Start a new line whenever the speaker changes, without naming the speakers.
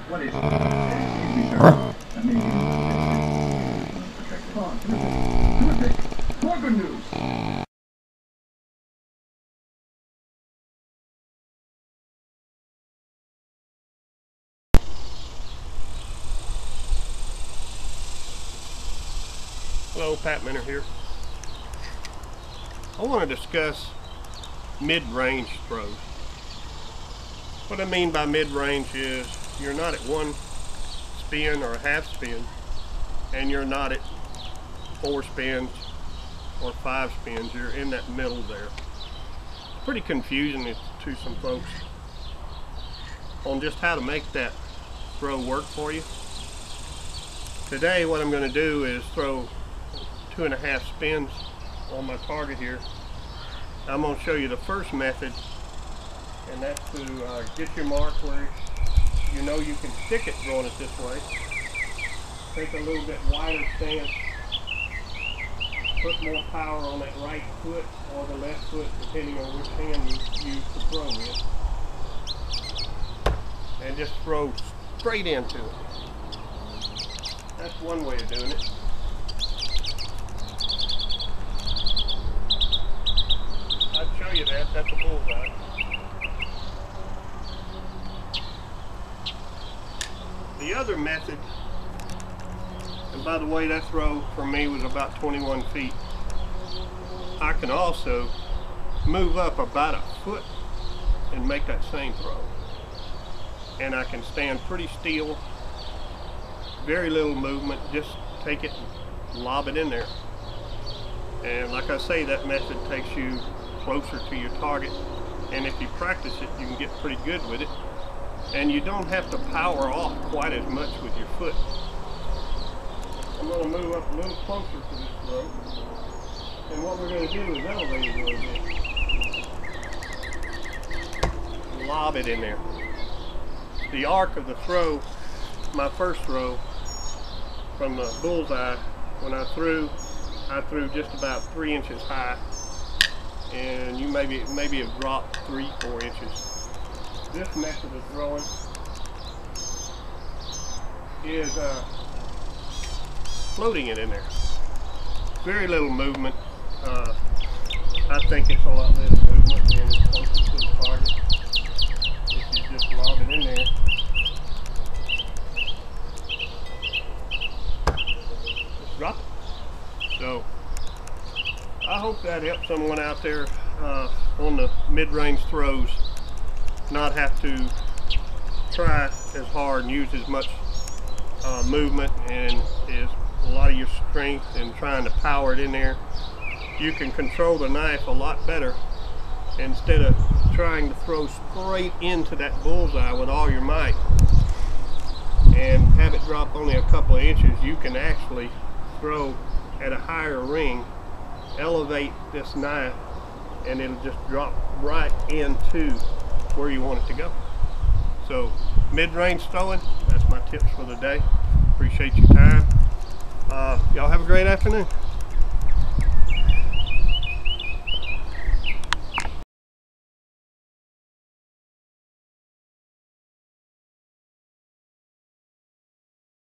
What is it? More good news.
Hello, Pat Minner here. I want to discuss mid-range throws. What I mean by mid-range is you're not at one spin or a half spin, and you're not at 4 spins or 5 spins. You're in that middle there. It's pretty confusing to some folks on just how to make that throw work for you. Today what I'm going to do is throw 2.5 spins on my target here. I'm going to show you the first method, and that's to get your mark where you know you can stick it throwing it this way. Take a little bit wider stance, put more power on that right foot or the left foot depending on which hand you use to throw with, and just throw straight into it. That's one way of doing it. I'd show you that. That's a bullseye. The other method, and by the way, that throw for me was about 21 feet. I can also move up about a foot and make that same throw. And I can stand pretty still, very little movement, just take it and lob it in there. And like I say, that method takes you closer to your target, and if you practice it, you can get pretty good with it, and you don't have to power off quite as much with your foot. I'm going to move up a little closer to this throw, and what we're going to do is elevate it a little bit. Lob it in there. The arc of the throw, my first throw from the bullseye, when I threw just about 3 inches high, and you maybe have dropped 3-4 inches. This method of throwing is floating it in there. Very little movement. I think it's a lot less movement than it's closer to the target. If you just lob it in there. Just drop it. So I hope that helps someone out there on the mid-range throws not have to try as hard and use as much movement and is a lot of your strength in trying to power it in there. You can control the knife a lot better instead of trying to throw straight into that bullseye with all your might and have it drop only a couple of inches. You can actually throw at a higher ring, elevate this knife, and it'll just drop right into where you want it to go. So mid-range throwing, that's my tips for the day. Appreciate your time. Y'all have a great afternoon.